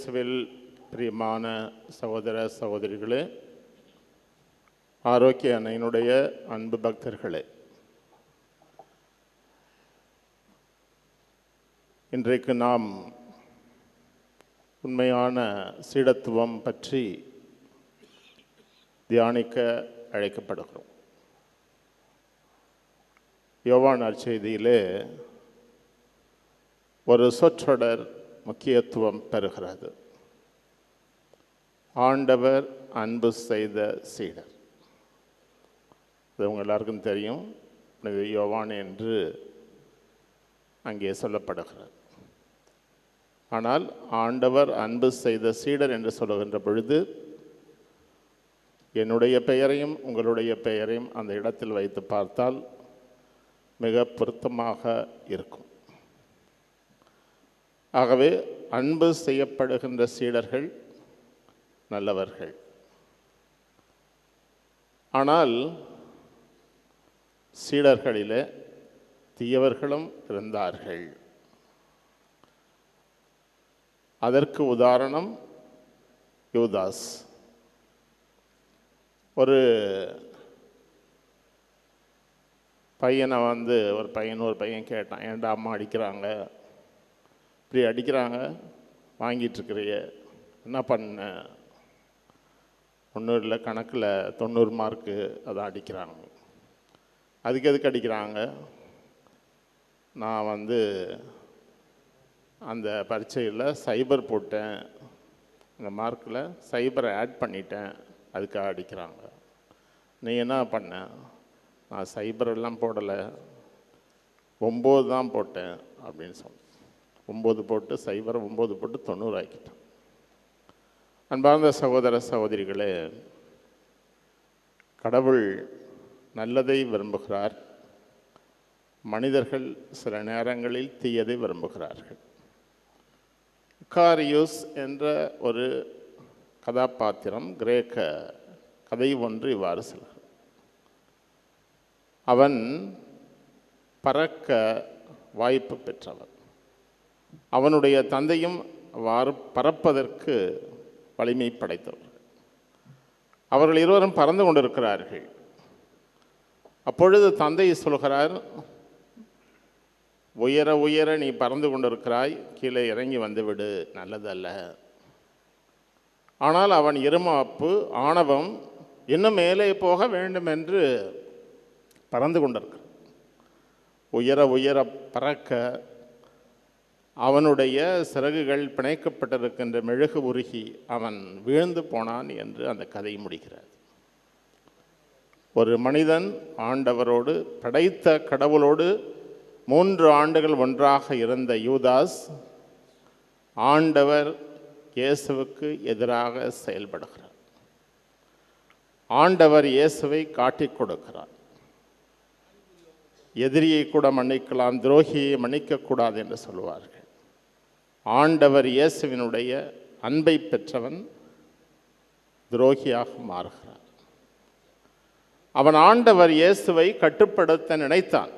இயேசுவில் பிரியமான சகோதர சகோதரிகளே, ஆரோக்கிய அன்னையினுடைய அன்பு பக்தர்களே, இன்றைக்கு நாம் உண்மையான சீடத்துவம் பற்றி தியானிக்க அழைக்கப்படுகிறோம். யோவான் நற்செய்தியிலே ஒரு சொற்றொடர் முக்கியத்துவம் பெறுகிறது. ஆண்டவர் அன்பு செய்த சீடர். இது உங்கள் எல்லாருக்கும் தெரியும். இது யோவான் என்று அங்கே சொல்லப்படுகிறது. ஆனால் ஆண்டவர் அன்பு செய்த சீடர் என்று சொல்லுகின்ற பொழுது என்னுடைய பெயரையும் உங்களுடைய பெயரையும் அந்த இடத்தில் வைத்து பார்த்தால் மிக பொருத்தமாக இருக்கும். ஆகவே அன்பு செய்யப்படுகின்ற சீடர்கள் நல்லவர்கள். ஆனால் சீடர்களிலே தீயவர்களும் இருந்தார்கள். அதற்கு உதாரணம் யூதாஸ். ஒரு பையனை ஒரு பையன் கேட்டான், ஏன்டா அம்மா அடிக்கிறாங்க, இப்படி அடிக்கிறாங்க, வாங்கிட்டுருக்கிறிய, என்ன பண்ண? ஒன்றும் இல்லை, கணக்கில் 90 மார்க்கு, அதான் அடிக்கிறாங்க. அதுக்கு எதுக்கு அடிக்கிறாங்க? நான் அந்த பரீட்சையில் சைபர் போட்டேன், அந்த மார்க்கில் சைபரை ஆட் பண்ணிட்டேன், அதுக்காக அடிக்கிறாங்க. நீ என்ன பண்ண? நான் சைபரெல்லாம் போடலை, 9 தான் போட்டேன் அப்படின்னு சொன்னேன். 9 போட்டு சைபரை 9 போட்டு 90 ஆக்கிட்டேன். அன்பார்ந்த சகோதர சகோதரிகளே, கடவுள் நல்லதை விரும்புகிறார். மனிதர்கள் சில நேரங்களில் தீயதை விரும்புகிறார்கள். இக்காரியோஸ் என்ற ஒரு கதாபாத்திரம், கிரேக்க கதை ஒன்று இவ்வாறு சொல்கிறார். அவன் பறக்க வாய்ப்பு பெற்றவன். அவனுடைய தந்தையும் அவ்வாறு பறப்பதற்கு வலிமை படைத்தவர்கள். அவர்கள் இருவரும் பறந்து கொண்டிருக்கிறார்கள். அப்பொழுது தந்தை சொல்கிறார், உயர உயர நீ பறந்து கொண்டிருக்கிறாய், கீழே இறங்கி வந்துவிடு, நல்லதல்ல. ஆனால் அவன் இருமாப்பு, ஆணவம், இன்னும் மேலே போக வேண்டும் என்று பறந்து கொண்டிருக்கிறான். உயர உயர பறக்க அவனுடைய சிறகுகள் பிணைக்கப்பட்டிருக்கின்ற மெழுகு உருகி அவன் வீழ்ந்து போனான் என்று அந்த கதை முடிகிறது. ஒரு மனிதன் ஆண்டவரோடு, படைத்த கடவுளோடு 3 ஆண்டுகள் ஒன்றாக இருந்த யூதாஸ் ஆண்டவர் இயேசுவுக்கு எதிராக செயல்படுகிறார். ஆண்டவர் இயேசுவை காட்டிக் கொடுக்கிறார். எதிரியை கூட மன்னிக்கலாம், துரோகியை மன்னிக்கக்கூடாது என்று சொல்லுவார்கள். ஆண்டவர் இயேசுவினுடைய அன்பை பெற்றவன் துரோகியாக மாறுகிறார். அவன் ஆண்டவர் இயேசுவை கட்டுப்படுத்த நினைத்தான்.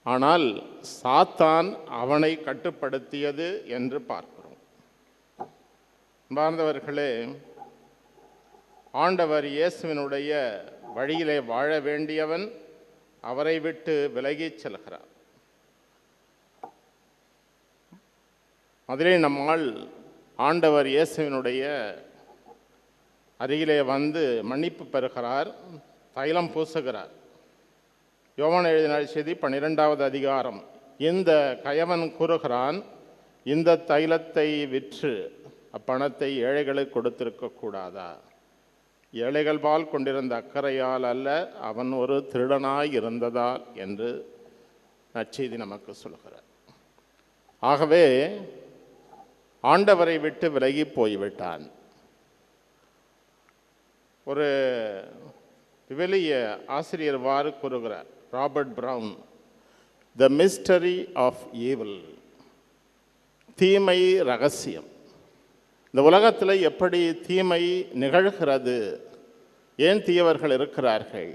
ஆனால் சாத்தான் அவனை கட்டுப்படுத்தியது என்று பார்க்கிறோம். அன்பார்ந்தவர்களே, ஆண்டவர் இயேசுவினுடைய வழியிலே வாழ வேண்டியவன் அவரை விட்டு விலகிச் செல்கிறார். அதிலே நம்மால் ஆண்டவர் இயேசுவினுடைய அருகிலே மன்னிப்பு பெறுகிறார், தைலம் பூசுகிறார். யோவான் எழுதின செய்தி 12வது அதிகாரம். இந்த கயவன் கூறுகிறான், இந்த தைலத்தை விற்று அப்பணத்தை ஏழைகளுக்கு கொடுத்திருக்க கூடாதா? ஏழைகள் பால் கொண்டிருந்த அக்கறையால் அல்ல, அவன் ஒரு திருடனாய் இருந்ததால் என்று நற்செய்தி நமக்கு சொல்கிறார். ஆகவே ஆண்டவரை விட்டு விலகி போய்விட்டான். ஒரு விவிலிய ஆசிரியர் வாறு கூறுகிறார், Robert Brown, the mystery of evil, தீமை ரகசியம். இந்த உலகத்தில் எப்படி தீமை நிகழ்கிறது, ஏன் தீயவர்கள் இருக்கிறார்கள்?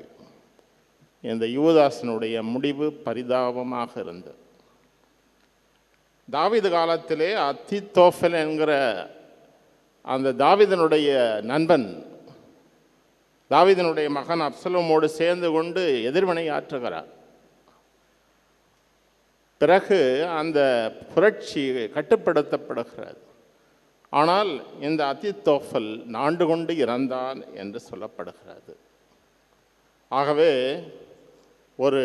இந்த யூதாசனுடைய முடிவு பரிதாபமாக இருந்தது. தாவீது காலத்திலே அத்தித்தோஃபல் என்கிற அந்த தாவீதனுடைய நண்பன், தாவீதனுடைய மகன் அப்சலோமோடு சேர்ந்து கொண்டு எதிர்வினை ஆற்றுகிறார். பிறகு அந்த புரட்சி கட்டுப்படுத்தப்படுகிறது. ஆனால் இந்த அத்தித்தோஃபல் நாண்டு கொண்டு இறந்தான் என்று சொல்லப்படுகிறது. ஆகவே ஒரு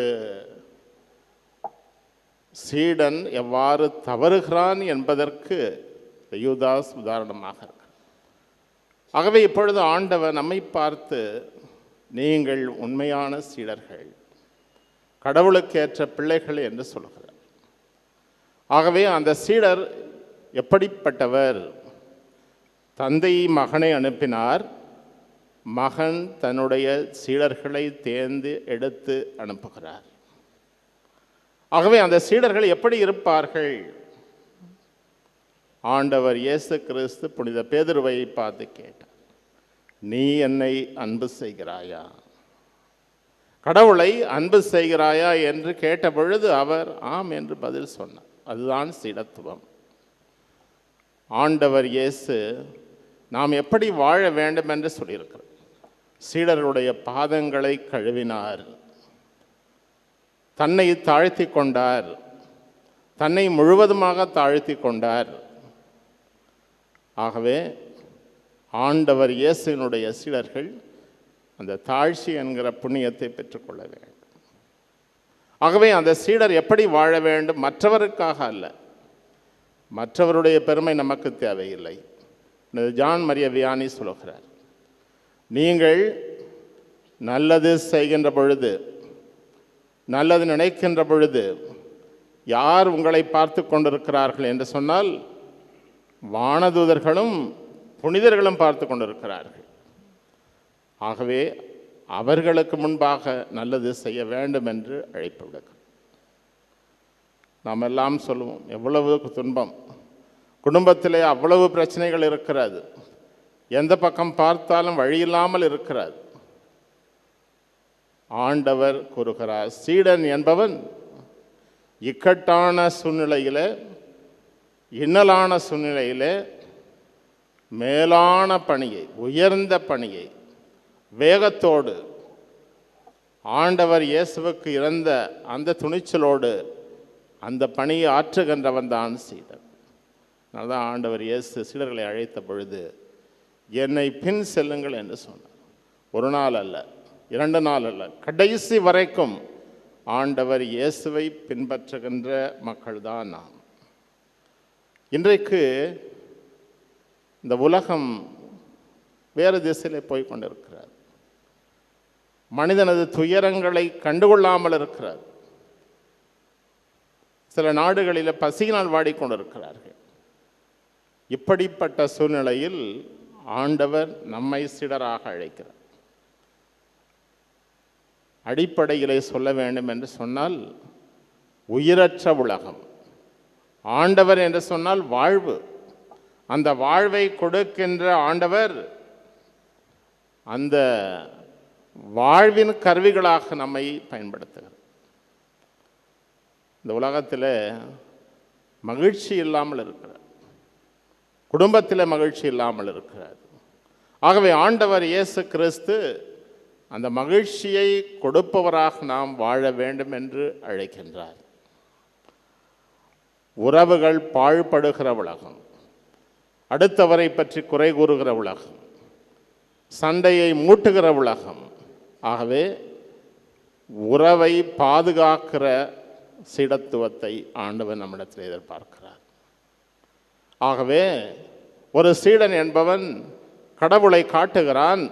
சீடன் எவ்வாறு தவறுகிறான் என்பதற்கு யூதாஸ் உதாரணமாக இருக்கிறார். ஆகவே இப்பொழுது ஆண்டவர் நம்மை பார்த்து, நீங்கள் உண்மையான சீடர்கள், கடவுளுக்கேற்ற பிள்ளைகள் என்று சொல்கிறார். ஆகவே அந்த சீடர் எப்படிப்பட்டவர்? தந்தை மகனை அனுப்பினார், மகன் தன்னுடைய சீடர்களை தேர்ந்து எடுத்து அனுப்புகிறார். ஆகவே அந்த சீடர்கள் எப்படி இருப்பார்கள்? ஆண்டவர் இயேசு கிறிஸ்து புனித பேதுருவை பார்த்து கேட்டார், நீ என்னை அன்பு செய்கிறாயா? கடவுளை அன்பு செய்கிறாயா என்று கேட்ட பொழுது அவர் ஆம் என்று பதில் சொன்னார். அதுதான் சீடத்துவம். ஆண்டவர் இயேசு நாம் எப்படி வாழ வேண்டும் என்று சொல்லியிருக்கிறார். சீடருடைய பாதங்களை கழுவினார், தன்னை தாழ்த்தி கொண்டார், தன்னை முழுவதுமாக தாழ்த்தி கொண்டார். ஆகவே ஆண்டவர் இயேசுவினுடைய சீடர்கள் அந்த தாழ்ச்சி என்கிற புண்ணியத்தை பெற்றுக்கொள்ள வேண்டும். ஆகவே அந்த சீடர் எப்படி வாழ வேண்டும்? மற்றவருக்காக அல்ல, மற்றவருடைய பெருமை நமக்கு தேவையில்லை. ஜான் மரிய வியானி சொல்கிறார், நீங்கள் நல்லது செய்கின்ற பொழுது, நல்லது நினைக்கின்ற பொழுது யார் உங்களை பார்த்து கொண்டிருக்கிறார்கள் என்று சொன்னால், வானதூதர்களும் புனிதர்களும் பார்த்து கொண்டிருக்கிறார்கள். ஆகவே அவர்களுக்கு முன்பாக நல்லது செய்ய வேண்டும் என்று அழைப்பு விடுக்கிறோம். நாம் எல்லாம் சொல்லுவோம், எவ்வளவு துன்பம், குடும்பத்திலே அவ்வளவு பிரச்சனைகள் இருக்கிறது, எந்த பக்கம் பார்த்தாலும் வழியில்லாமல் இருக்கிறது. ஆண்டவர் கூறுகிறார், சீடன் என்பவன் இக்கட்டான சூழ்நிலையிலே, இன்னலான சூழ்நிலையிலே மேலான பணியை, உயர்ந்த பணியை வேகத்தோடு ஆண்டவர் இயேசுவுக்கு இறந்த அந்த துணிச்சலோடு அந்த பணியை ஆற்றுகின்றவன் தான் சீடன். அதனால்தான் ஆண்டவர் இயேசு சீடர்களை அழைத்த பொழுது என்னை பின் செல்லுங்கள் என்று சொன்னார். ஒரு நாள் அல்ல, 2 நாள் அல்ல, கடைசி வரைக்கும் ஆண்டவர் இயேசுவை பின்பற்றுகின்ற மக்கள்தான் நாம். இன்றைக்கு இந்த உலகம் வேறு திசையிலே போய்கொண்டிருக்கிறது. மனிதனது துயரங்களை கண்டுகொள்ளாமல் இருக்கிறார். சில நாடுகளில் பசியினால் வாடிக்கொண்டிருக்கிறார்கள். இப்படிப்பட்ட சூழ்நிலையில் ஆண்டவர் நம்மை சீடராக அழைக்கிறார். அடிப்படையிலே சொல்ல வேண்டும் என்று சொன்னால், உயிரற்ற உலகம், ஆண்டவர் என்று சொன்னால் வாழ்வு, அந்த வாழ்வை கொடுக்கின்ற ஆண்டவர் அந்த வாழ்வின் கருவிகளாக நம்மை பயன்படுத்துகிறார். இந்த உலகத்தில் மகிழ்ச்சி இல்லாமல் இருக்கிறார், குடும்பத்தில் மகிழ்ச்சி இல்லாமல் இருக்கிறார். ஆகவே ஆண்டவர் இயேசு கிறிஸ்து அந்த மகிழ்ச்சியை கொடுப்பவராக நாம் வாழ வேண்டும் என்று அழைக்கின்றார். உறவுகள் பாழ்படுகிற உலகம், அடுத்தவரை பற்றி குறை கூறுகிற உலகம், சண்டையை மூட்டுகிற உலகம். ஆகவே உறவை பாதுகாக்கிற சீடத்துவத்தை ஆண்டவர் நம்மிடத்தில் எதிர்பார்க்கிறார். ஆகவே ஒரு சீடன் என்பவன் கடவுளை காட்டுகிறான்,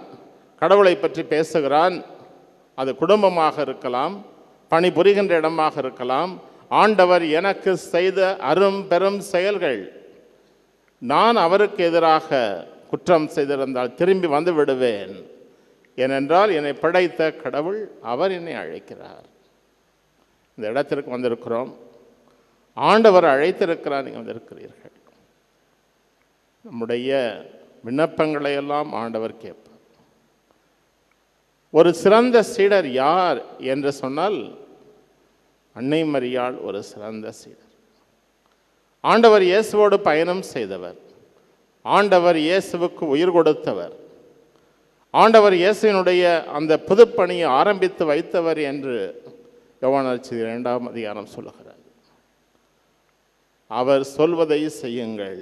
கடவுளை பற்றி பேசுகிறான். அது குடும்பமாக இருக்கலாம், பணிபுரிகின்ற இடமாக இருக்கலாம். ஆண்டவர் எனக்கு செய்த அரும் பெரும் செயல்கள், நான் அவருக்கு எதிராக குற்றம் செய்திருந்தால் திரும்பி வந்து விடுவேன். ஏனென்றால் என்னை படைத்த கடவுள், அவர் என்னை அழைக்கிறார். இந்த இடத்திற்கு வந்திருக்கிறோம், ஆண்டவர் அழைத்திருக்கிறார், நீங்கள் வந்திருக்கிறீர்கள். நம்முடைய விண்ணப்பங்களை எல்லாம் ஆண்டவர் கேட்பார். ஒரு சிறந்த சீடர் யார் என்று சொன்னால், அன்னை மரியாள் ஒரு சிறந்த சீடர். ஆண்டவர் இயேசுவோடு பயணம் செய்தவர், ஆண்டவர் இயேசுவுக்கு உயிர் கொடுத்தவர், ஆண்டவர் இயேசுவினுடைய அந்த புதுப்பணியை ஆரம்பித்து வைத்தவர் என்று யோவான் நற்செய்தி 2ஆம் அதிகாரம் சொல்லுகிறார். அவர் சொல்வதை செய்யுங்கள்.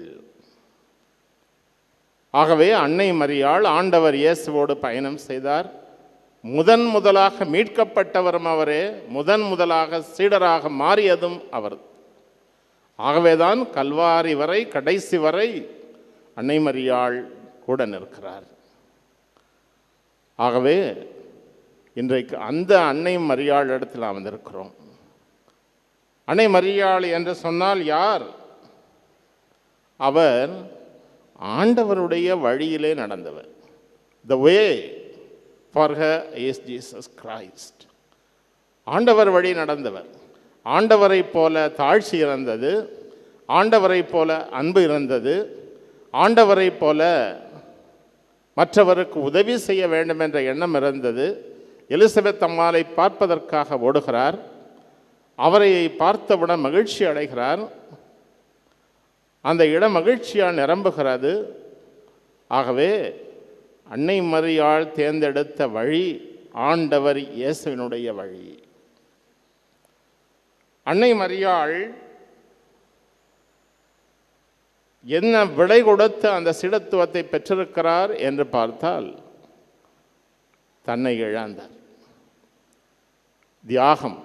ஆகவே அன்னை மரியாள் ஆண்டவர் இயேசுவோடு பயணம் செய்தார். முதலாக மீட்கப்பட்டவரும் அவரே, முதலாக சீடராக மாறியதும் அவர். ஆகவேதான் கல்வாரி வரை, கடைசி வரை அன்னை மரியாள் கூட நிற்கிறார். ஆகவே இன்றைக்கு அந்த அன்னை மரியாள் இடத்தில் நாம் வந்திருக்கிறோம். அன்னை மரியாள் என்று சொன்னால் யார்? அவர் ஆண்டவருடைய வழியிலே நடந்தவர். The way for her is Jesus Christ. ஆண்டவர் வழி நடந்தவர். ஆண்டவரை போல தாழ்ச்சி இருந்தது, ஆண்டவரை போல அன்பு இருந்தது, ஆண்டவரை போல மற்றவருக்கு உதவி செய்ய வேண்டும் என்ற எண்ணம் இருந்தது. எலிசபெத் அம்மாளை பார்ப்பதற்காக ஓடுகிறார். அவரை பார்த்தவுடன் மகிழ்ச்சி அடைகிறார். அந்த இடம் மகிழ்ச்சியால் நிரம்புகிறது. ஆகவே அன்னை மரியாள் தேர்ந்தெடுத்த வழி ஆண்டவர் இயேசுவினுடைய வழி. அன்னை மரியாள் என்ன விலை கொடுத்து அந்த சீடத்துவத்தை பெற்றிருக்கிறார் என்று பார்த்தால், தன்னை இழந்தார். தியாகம்.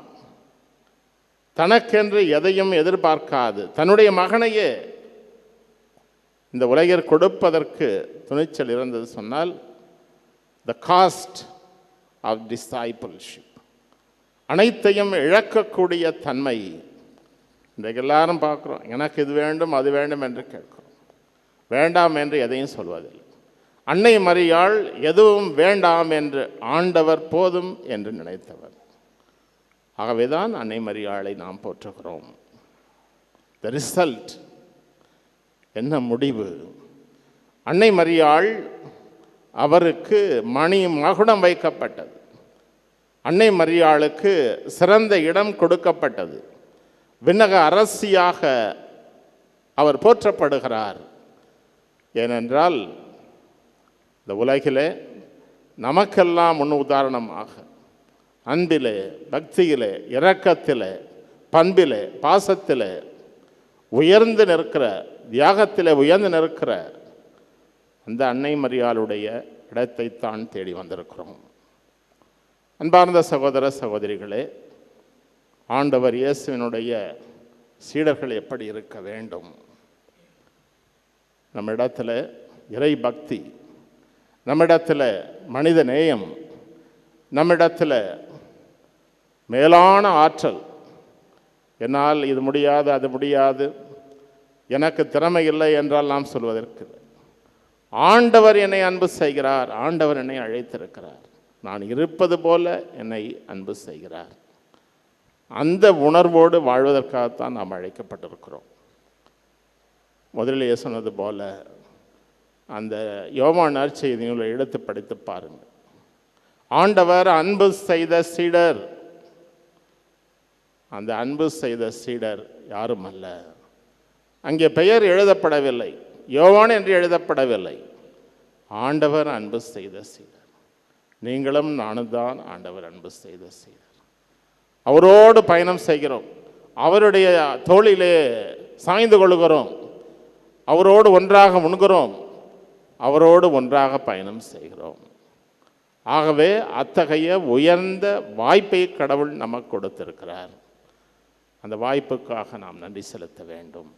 தனக்கென்று எதையும் எதிர்பார்க்காது தன்னுடைய மகனையே இந்த உலகிற்கு கொடுப்பதற்கு துணிச்சல் இருந்தது சொன்னால், த காஸ்ட் ஆஃப் டிசைபிள்ஷிப், அனைத்தையும் இழக்கக்கூடிய தன்மை. இன்றைக்கு எல்லாரும் பார்க்குறோம், எனக்கு இது வேண்டும் அது வேண்டும் என்று கேட்கிறோம். வேண்டாம் என்று எதையும் சொல்வதில்லை. அன்னை மரியாள் எதுவும் வேண்டாம் என்று, ஆண்டவர் போதும் என்று நினைத்தவர். ஆகவேதான் அன்னை மரியாளை நாம் போற்றுகிறோம். த ரிசல்ட், என்ன முடிவு? அன்னை மரியாள் அவருக்கு மணி மகுடம் வைக்கப்பட்டது. அன்னை மரியாளுக்கு சிறந்த இடம் கொடுக்கப்பட்டது. விண்ணக அரசியாக அவர் போற்றப்படுகிறார். ஏனென்றால் இந்த உலகிலே நமக்கெல்லாம் முன் உதாரணமாக அன்பிலே, பக்தியிலே, இரக்கத்திலே, பண்பிலே, பாசத்திலே உயர்ந்து நிற்கிற, தியாகத்திலே உயர்ந்து நிற்கிற அந்த அன்னை மரியாளுடைய இடத்தைத்தான் தேடி வந்திருக்கிறோம். அன்பார்ந்த சகோதர சகோதரிகளே, ஆண்டவர் இயேசுவினுடைய சீடர்கள் எப்படி இருக்க வேண்டும்? நம்மிடத்தில் இறை பக்தி, நம்மிடத்தில் மனித நேயம், நம்மிடத்தில் மேலான ஆற்றல். என்னால் இது முடியாது, அது முடியாது, எனக்கு திறமை இல்லை என்றால் நாம் சொல்வதற்கு, ஆண்டவர் என்னை அன்பு செய்கிறார், ஆண்டவர் என்னை அழைத்திருக்கிறார், நான் இருப்பது போல என்னை அன்பு செய்கிறார். அந்த உணர்வோடு வாழ்வதற்காகத்தான் நாம் அழைக்கப்பட்டிருக்கிறோம். முதலிலே சொன்னது போல அந்த யோவான் நற்செய்திகளை எடுத்து படித்து பாருங்கள். ஆண்டவர் அன்பு செய்த சீடர், அந்த அன்பு செய்த சீடர் யாரும் அல்ல. அங்கே பெயர் எழுதப்படவில்லை, யோவான் என்று எழுதப்படவில்லை. ஆண்டவர் அன்பு செய்த சீடர். நீங்களும் நானும் தான் ஆண்டவர் அன்பு செய்த சீடர். அவரோடு பயணம் செய்கிறோம், அவருடைய தோளிலே சாய்ந்து கொள்கிறோம், அவரோடு ஒன்றாக உண்கிறோம், அவரோடு ஒன்றாக பயணம் செய்கிறோம். ஆகவே அத்தகைய உயர்ந்த வாய்ப்பை கடவுள் நமக்கு கொடுத்திருக்கிறார். அந்த வாய்ப்புக்காக நாம் நன்றி செலுத்த வேண்டும்.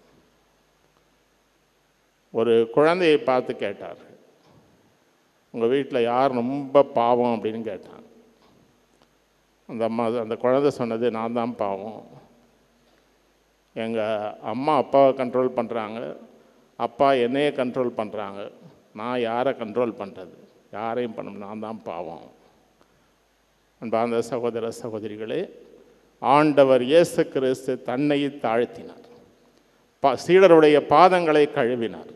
ஒரு குழந்தையை பார்த்து கேட்டார்கள், உங்கள் வீட்டில் யார் ரொம்ப பாவம் அப்படின்னு கேட்டாங்க. அந்த குழந்தை சொன்னது, நான் தான் பாவம். எங்கள் அம்மா அப்பாவை கண்ட்ரோல் பண்ணுறாங்க, அப்பா என்னையே கண்ட்ரோல் பண்ணுறாங்க, நான் யாரை கண்ட்ரோல் பண்ணுறது? யாரையும் பண்ண, நான் தான் பாவம். அன்பார்ந்த சகோதர சகோதரிகளே, ஆண்டவர் இயேசு கிறிஸ்து தன்னை தாழ்த்தினார், சீடருடைய பாதங்களை கழுவினார்.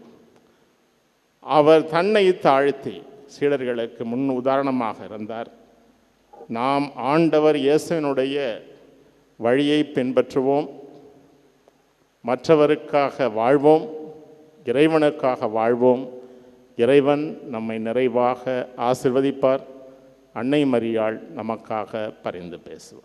அவர் தன்னை தாழ்த்தி சீடர்களுக்கு முன் உதாரணமாக இருந்தார். நாம் ஆண்டவர் இயேசுவினுடைய வழியை பின்பற்றுவோம். மற்றவருக்காக வாழ்வோம், இறைவனுக்காக வாழ்வோம். இறைவன் நம்மை நிறைவாக ஆசிர்வதிப்பார். அன்னை மரியாள் நமக்காக பரிந்து பேசுவார்.